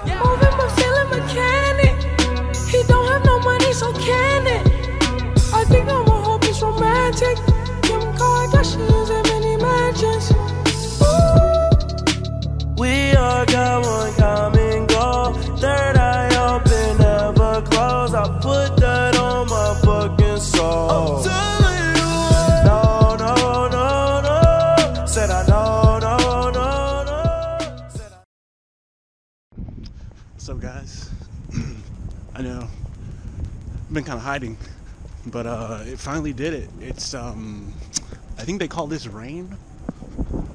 Moving but feeling mechanic. He don't have no money, so can it? I think I'm a hope it's romantic. Kim Kardashians and many mansions. We all got one common goal. Third eye open, never close. I put that on my fucking soul. I'm telling you what. No, no, no, no. Said I no, no, no, no. Said I... What's up, guys? I know I've been kind of hiding, but it finally did it. It's I think they call this rain.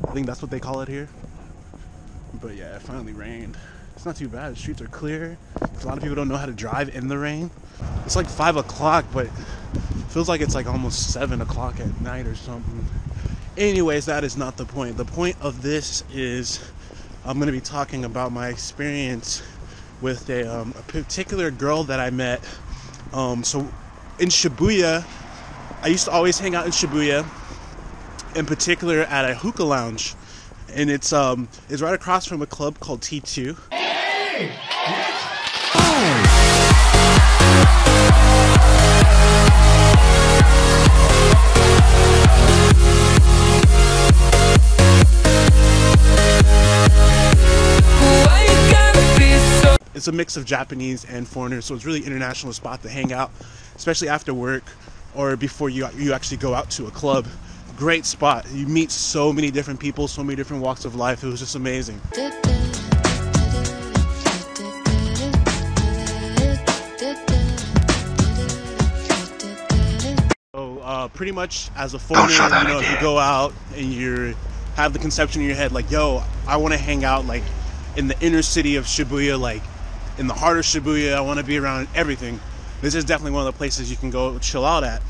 I think that's what they call it here. But yeah, it finally rained. It's not too bad. The streets are clear. A lot of people don't know how to drive in the rain. It's like 5 o'clock, but it feels like it's like almost 7 o'clock at night or something. Anyways, that is not the point. The point of this is I'm going to be talking about my experience with a particular girl that I met. So in Shibuya, I used to always hang out in Shibuya, in particular at a hookah lounge. And it's right across from a club called T2. Hey! It's a mix of Japanese and foreigners, so it's really an international spot to hang out, especially after work or before you actually go out to a club. Great spot. You meet so many different people, so many different walks of life. It was just amazing. So pretty much as a foreigner, you know, if you go out and you have the conception in your head like, yo, I want to hang out like in the inner city of Shibuya, like in the heart of Shibuya. I want to be around everything. This is definitely one of the places you can go chill out at.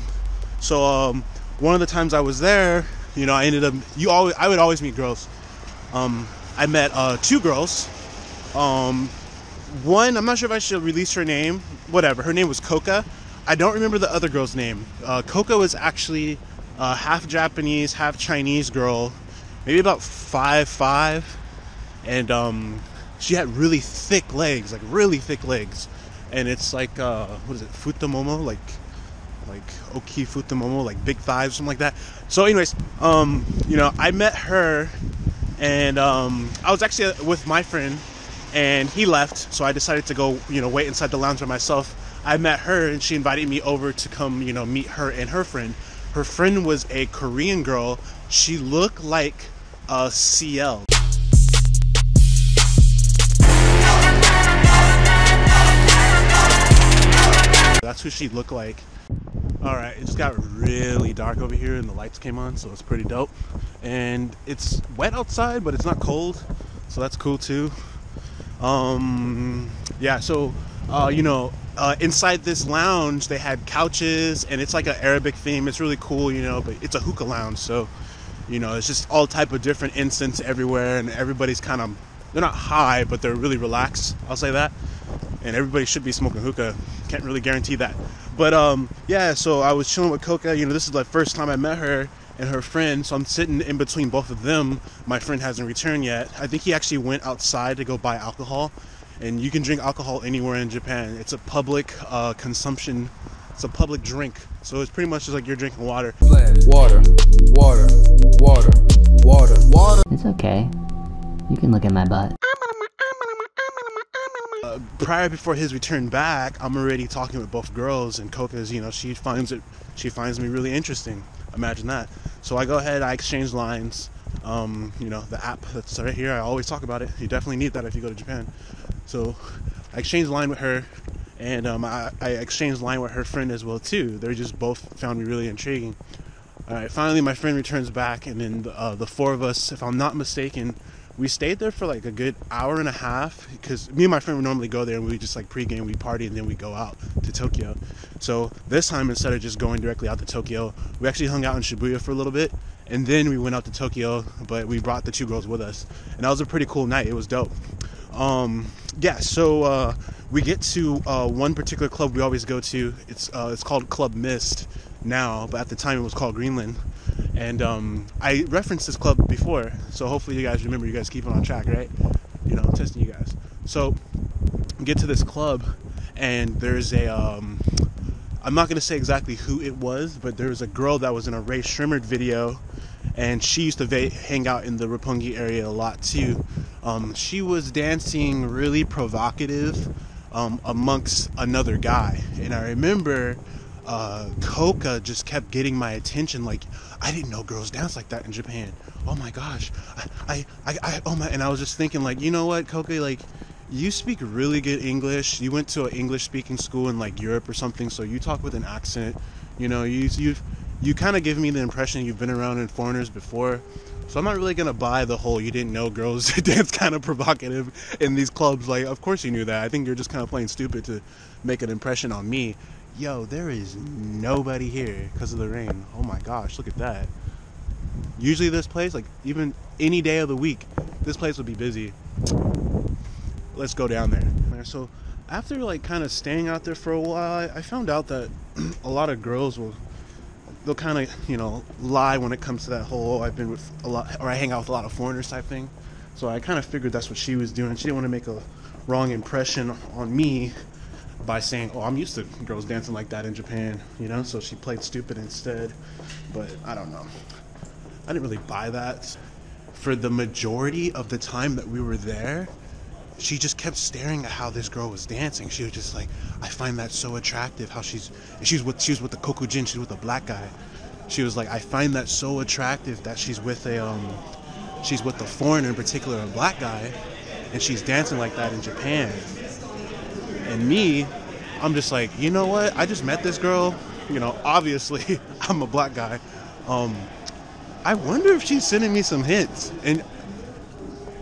So one of the times I was there, you know, I would always meet girls. I met 2 girls. One, I'm not sure if I should release her name. Whatever. Her name was Coca. I don't remember the other girl's name. Coca was actually half Japanese, half Chinese girl, maybe about 5'5", and she had really thick legs, and it's like what is it, Futomomo, like Oki Futomomo, like big thighs, something like that. So anyways, you know, I met her, and I was actually with my friend, and he left, so I decided to go, you know, wait inside the lounge by myself. I met her, and she invited me over to come, you know, meet her and her friend. Her friend was a Korean girl. She looked like a CL. That's who she looked like. Alright, it just got really dark over here and the lights came on, so it's pretty dope. And it's wet outside, but it's not cold, so that's cool too. Yeah, so you know, inside this lounge they had couches, and it's like an Arabic theme. It's really cool, you know, but it's a hookah lounge, so you know, it's just all type of different incense everywhere, and everybody's kind of, they're not high, but they're really relaxed, I'll say that. And everybody should be smoking hookah. Can't really guarantee that. But yeah, so I was chilling with Coca. You know, this is the first time I met her and her friend, so I'm sitting in between both of them. My friend hasn't returned yet. I think he actually went outside to go buy alcohol, and you can drink alcohol anywhere in Japan. It's a public consumption. It's a public drink, so it's pretty much just like you're drinking water. Water, water, water, water, water. It's okay. You can look at my butt. Before his return back, I'm already talking with both girls, and Coca's, you know, she finds me really interesting. Imagine that. So I go ahead, I exchange lines. You know, the app that's right here, I always talk about it. You definitely need that if you go to Japan. So I exchanged line with her, and I exchanged line with her friend as well too. They just both found me really intriguing. All right, finally my friend returns back, and then the 4 of us, if I'm not mistaken, we stayed there for like a good hour and a half, because me and my friend would normally go there and we just like pregame, we party, and then we go out to Tokyo. So this time, instead of just going directly out to Tokyo, we actually hung out in Shibuya for a little bit, and then we went out to Tokyo, but we brought the 2 girls with us, and that was a pretty cool night. It was dope. Yeah, so we get to one particular club we always go to. It's called Club Mist now, but at the time it was called Greenland. And I referenced this club before, so hopefully you guys remember. You guys keep it on track, right? You know, I'm testing you guys. So get to this club, and there's a I'm not gonna say exactly who it was, but there was a girl that was in a Ray Shrimmer video, and she used to hang out in the Roppongi area a lot too. She was dancing really provocative amongst another guy, and I remember Coca just kept getting my attention. Like, I didn't know girls dance like that in Japan. Oh my gosh, oh my, and I was just thinking, like, you know what, Coca, like, you speak really good English. You went to an English speaking school in like Europe or something, so you talk with an accent. You know, you kind of give me the impression you've been around in foreigners before. So I'm not really gonna buy the whole you didn't know girls dance kind of provocative in these clubs. Like, of course you knew that. I think you're just kind of playing stupid to make an impression on me. Yo, there is nobody here because of the rain. Oh my gosh, look at that. Usually this place, like even any day of the week, this place would be busy. Let's go down there. So after like kind of staying out there for a while, I found out that a lot of girls they'll kind of, you know, lie when it comes to that whole I've been with a lot, or I hang out with a lot of foreigners type thing. So I kind of figured that's what she was doing. She didn't want to make a wrong impression on me by saying, oh, I'm used to girls dancing like that in Japan, you know, so she played stupid instead. But I don't know, I didn't really buy that. For the majority of the time that we were there, she just kept staring at how this girl was dancing. She was just like, I find that so attractive how she's with the Kokujin, she's with a black guy. She was like, I find that so attractive that she's with a foreigner, in particular a black guy, and she's dancing like that in Japan. And me, I'm just like, you know what? I just met this girl, you know, obviously I'm a black guy. I wonder if she's sending me some hints. And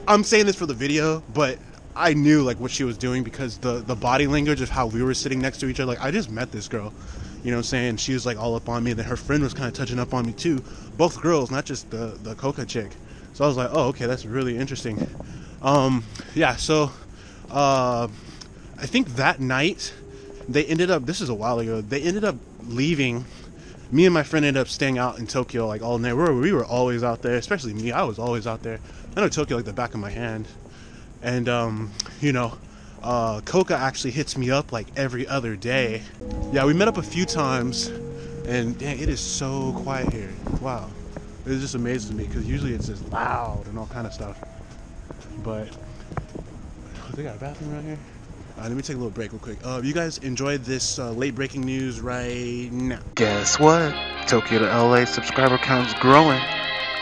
I'm saying this for the video, but I knew like what she was doing because the body language of how we were sitting next to each other. Like, I just met this girl, you know what I'm saying? She was like all up on me, and then her friend was kind of touching up on me too. Both girls, not just the Coca chick. So I was like, oh, okay, that's really interesting. Yeah, so I think that night they ended up, this is a while ago, they ended up leaving. Me and my friend ended up staying out in Tokyo like all night. We were always out there, especially me. I was always out there. I know Tokyo like the back of my hand. And you know, Coca actually hits me up like every other day. Yeah, we met up a few times, and dang, it is so quiet here. Wow, it just amazes me because usually it's just loud and all kind of stuff. But they got a bathroom right here. Let me take a little break real quick. You guys enjoyed this late breaking news right now. Guess what? Tokyo to LA subscriber count's growing.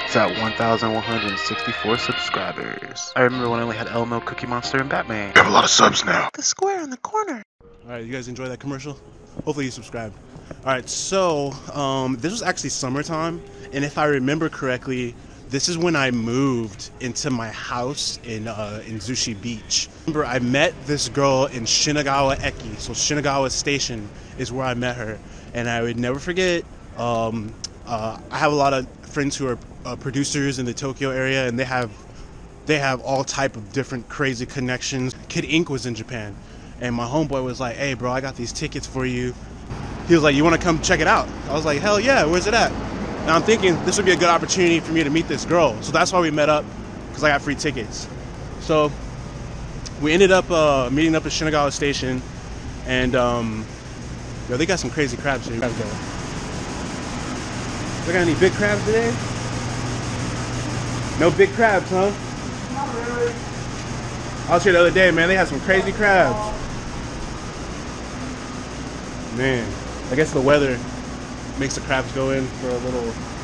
It's at 1,164 subscribers. I remember when I only had Elmo, Cookie Monster, and Batman. You have a lot of subs now. The square in the corner. Alright, you guys enjoy that commercial? Hopefully you subscribed. Alright, so this was actually summertime, and if I remember correctly, this is when I moved into my house in Zushi Beach. Remember, I met this girl in Shinagawa Eki, so Shinagawa Station is where I met her, and I would never forget. I have a lot of friends who are producers in the Tokyo area, and they have all type of different crazy connections. Kid Ink was in Japan, and my homeboy was like, hey bro, I got these tickets for you. He was like, you want to come check it out? I was like, hell yeah, where's it at? And I'm thinking this would be a good opportunity for me to meet this girl, so that's why we met up, because I got free tickets. So we ended up meeting up at Shinagawa Station, and yo, they got some crazy crabs here. They got any big crabs today? No big crabs, huh? Not really. I was here the other day, man. They had some crazy crabs. Man, I guess the weather makes the crabs go in for a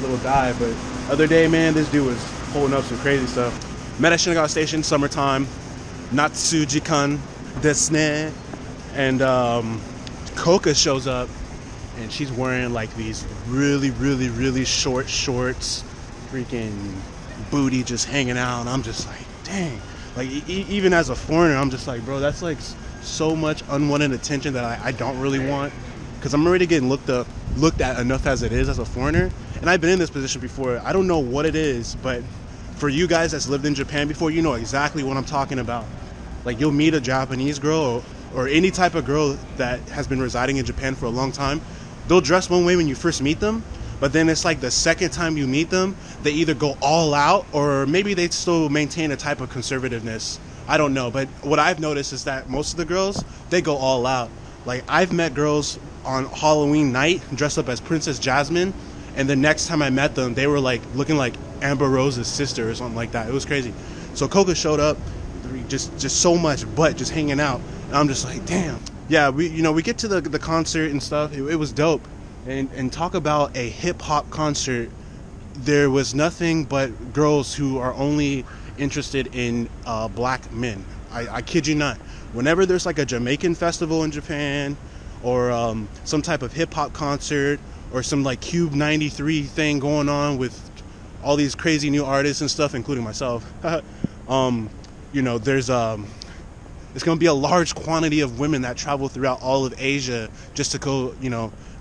little dive, but other day, man, this dude was holding up some crazy stuff. Met at Shinagawa Station, summertime, Natsujikan desu ne, and Coca shows up, and she's wearing like these really short shorts, freaking booty just hanging out, and I'm just like, dang. Like, even as a foreigner, I'm just like, bro, that's like so much unwanted attention that I don't really want, because I'm already getting looked at enough as it is as a foreigner, and I've been in this position before. I don't know what it is, but for you guys that's lived in Japan before, you know exactly what I'm talking about. Like, you'll meet a Japanese girl or any type of girl that has been residing in Japan for a long time. They'll dress one way when you first meet them, But then it's like the second time you meet them, they either go all out or maybe they still maintain a type of conservativeness. I don't know. But what I've noticed is that most of the girls, they go all out. Like, I've met girls on Halloween night dressed up as Princess Jasmine, and the next time I met them, they were like looking like Amber Rose's sister or something like that. It was crazy. So Coca showed up, just so much butt just hanging out, and I'm just like, damn. Yeah, we get to the concert and stuff. It was dope. And talk about a hip hop concert. There was nothing but girls who are only interested in black men. I kid you not. Whenever there's like a Jamaican festival in Japan, or some type of hip hop concert, or some like Cube 93 thing going on with all these crazy new artists and stuff, including myself, there's going to be a large quantity of women that travel throughout all of Asia just to go,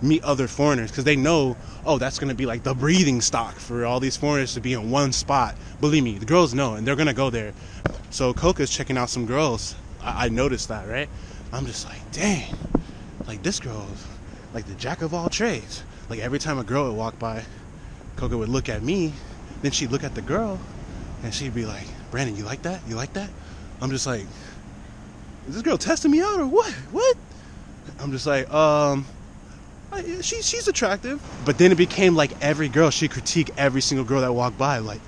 meet other foreigners, because they know, oh, that's going to be like the breathing stock for all these foreigners to be in one spot. Believe me, the girls know, and they're going to go there. So Coca's checking out some girls. I noticed that, right? I'm just like, dang, like this girl's like the jack of all trades. Like every time a girl would walk by, Coca would look at me, then she'd look at the girl, and she'd be like, Brandon, you like that? You like that? I'm just like, is this girl testing me out or what? What? I'm just like, she's attractive. But then it became like every girl, she'd critique every single girl that walked by. Like,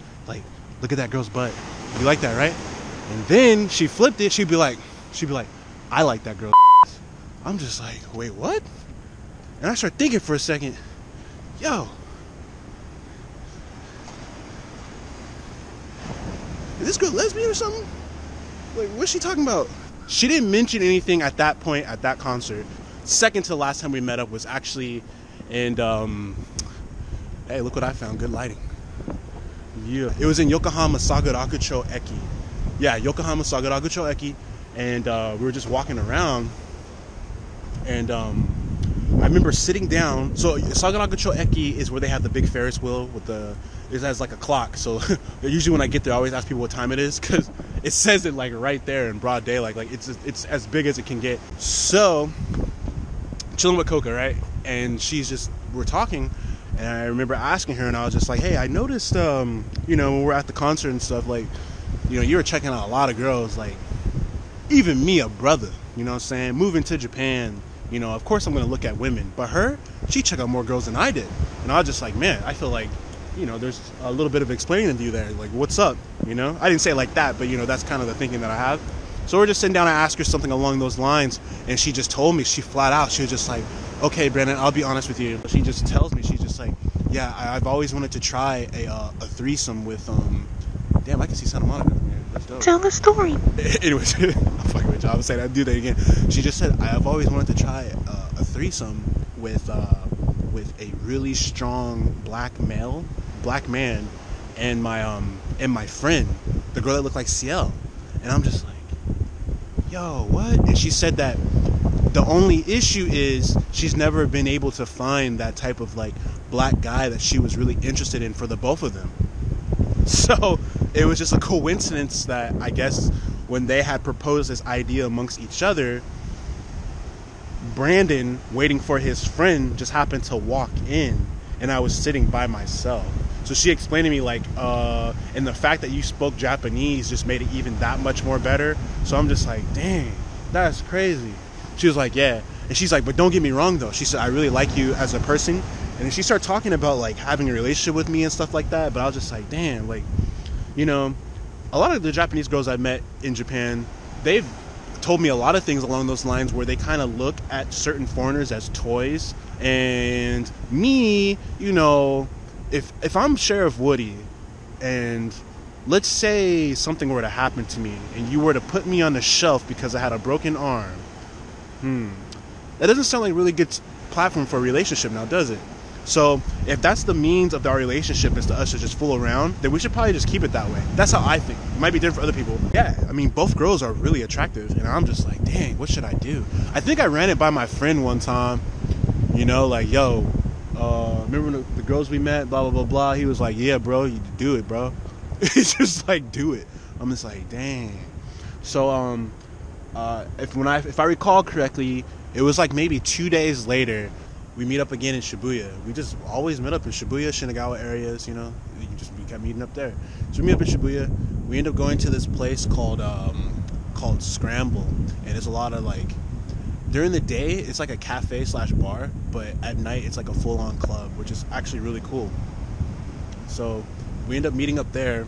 look at that girl's butt. You like that, right? And then she flipped it. She'd be like, I like that girl. I'm just like, wait, what? And I start thinking for a second, yo, is this girl lesbian or something? Like, what's she talking about? She didn't mention anything at that point at that concert. Second to the last time we met up was actually in, hey, look what I found, good lighting. Yeah, it was in Yokohama Sagarakucho Eki. Yeah, Yokohama Sagarakucho Eki, and we were just walking around, and I remember sitting down. So Sagarakucho Eki is where they have the big Ferris wheel with it has like a clock. So usually when I get there, I always ask people what time it is, because it says it like right there in broad daylight. Like it's as big as it can get. So chilling with Coca, right? And we're talking, and I remember asking her, and I was just like, hey, I noticed, when we're at the concert and stuff, like, you were checking out a lot of girls, like, even me, a brother, you know what I'm saying, moving to Japan, of course I'm going to look at women, but she checked out more girls than I did, and I was just like, man, I feel like, there's a little bit of explaining to you there, like, what's up, I didn't say it like that, but, that's kind of the thinking that I have. So we're just sitting down, I asked her something along those lines, and she just told me, she flat out, she was just like, okay, Brandon, I'll be honest with you. She just tells me, she's just like, yeah, I've always wanted to try a threesome with, damn, I can see Santa Monica from here. That's dope. Tell the story. Anyways, I'm fucking with you. I'm saying I'd do that again. She just said, I've always wanted to try a threesome with a really strong black man, and my friend, the girl that looked like Ciel. And I'm just like, yo, what? And she said that the only issue is she's never been able to find that type of like black guy that she was really interested in for the both of them. So it was just a coincidence that I guess when they had proposed this idea amongst each other, Brandon, waiting for his friend, just happened to walk in, and I was sitting by myself. So she explained to me, like, and the fact that you spoke Japanese just made it even that much more better. So I'm just like, dang, that's crazy. She was like, yeah. And she's like, but don't get me wrong, though. She said, I really like you as a person. And then she started talking about, like, having a relationship with me and stuff like that. But I was just like, damn, like, a lot of the Japanese girls I've met in Japan, they've told me a lot of things along those lines where they kind of look at certain foreigners as toys. And me, if I'm Sheriff Woody, and let's say something were to happen to me, and you were to put me on the shelf because I had a broken arm, that doesn't sound like a really good platform for a relationship now, does it? So if that's the means of our relationship, is to us to just fool around, then we should probably just keep it that way. That's how I think. It might be different for other people. Yeah, I mean, both girls are really attractive, and I'm just like, dang, what should I do? I think I ran it by my friend one time, like, yo, remember the girls we met, blah, blah, blah, blah. He was like, yeah, bro, you do it, bro. It's just like, do it. I'm just like, dang. So, if I recall correctly, it was like maybe 2 days later, we meet up again in Shibuya. We just always met up in Shibuya, Shinagawa areas, you know. We kept meeting up there. So we meet up in Shibuya. We end up going to this place called Scramble, and it's a lot of like, during the day it's like a cafe / bar, but at night it's like a full-on club, which is actually really cool. So we end up meeting up there,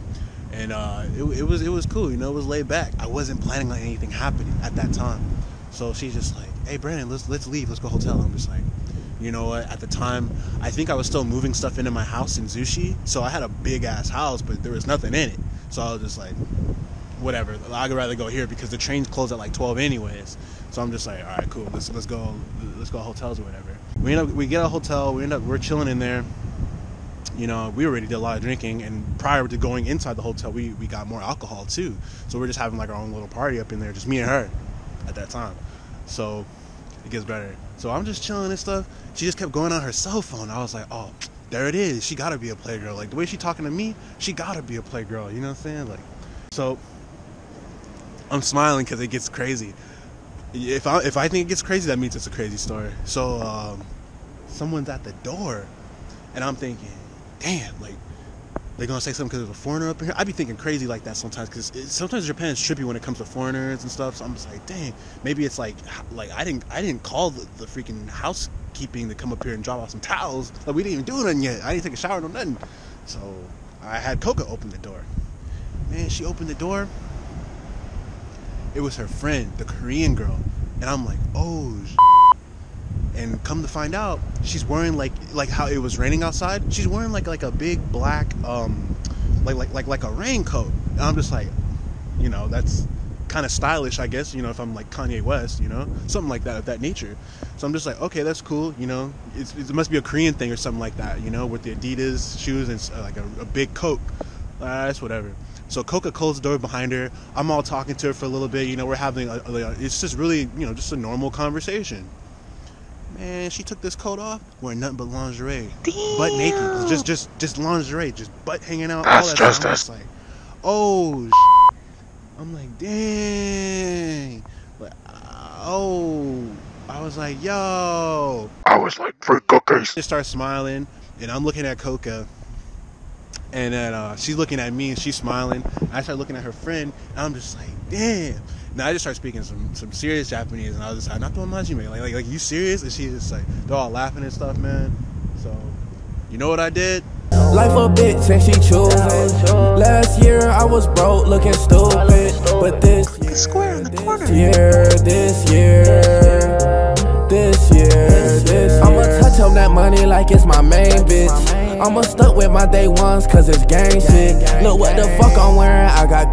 and it was cool, you know. It was laid back. I wasn't planning on anything happening at that time. So she's just like, hey Brandon, let's leave, let's go hotel. I'm just like, you know what, at the time I think I was still moving stuff into my house in Zushi, so I had a big ass house, but there was nothing in it. So I was just like, whatever, I'd rather go here because the trains close at like 12 anyways. So I'm just like, all right, cool, let's go hotels or whatever. We get a hotel, we're chilling in there. You know, we already did a lot of drinking, and prior to going inside the hotel, we got more alcohol too. So we're just having like our own little party up in there, just me and her at that time. So it gets better. So I'm just chilling and stuff. She just kept going on her cell phone. I was like, oh, there it is. She gotta be a playgirl. Like, the way she talking to me, she gotta be a playgirl. You know what I'm saying? Like, so I'm smiling because it gets crazy. If I think it gets crazy, that means it's a crazy story. So someone's at the door, and I'm thinking, damn, like, they're gonna say something because there's a foreigner up in here. I be thinking crazy like that sometimes, because sometimes Japan's trippy when it comes to foreigners and stuff. So I'm just like, dang, maybe it's like I didn't call the freaking housekeeping to come up here and drop off some towels. Like, we didn't even do nothing yet. I didn't take a shower, no nothing. So I had Coca open the door. Man, she opened the door. It was her friend, the Korean girl, and I'm like, oh. And come to find out, she's wearing like how it was raining outside. She's wearing like a big black like a raincoat. And I'm just like, you know, that's kind of stylish, I guess. You know, if I'm like Kanye West, you know, something like that of that nature. So I'm just like, okay, that's cool. You know, it must be a Korean thing or something like that. You know, with the Adidas shoes and like a big coat. That's whatever. So Coca closed the door behind her. I'm all talking to her for a little bit. You know, we're having it's just really, you know, just a normal conversation. Man, she took this coat off, wearing nothing but lingerie. Damn. Butt naked. Just lingerie, just butt hanging out. That's all that stuff. I'm just like, oh, I'm like, dang. Like, oh, I was like, yo. I was like, freak cookies. Just start smiling, and I'm looking at Coca, and then she's looking at me, and she's smiling. I start looking at her friend, and I'm just like, damn. Now I just start speaking some serious Japanese, and I was just like, not doing majime, like you serious? And she's just like, they're all laughing and stuff, man. So, you know what I did? Life a bitch and she choosing. Last year I was broke, looking stupid, but this year, square in the corner. This year, I'ma touch up that money like it's my main bitch. I'ma stuck with my day ones cause it's gang shit. Look what the fuck I'm wearing, I got good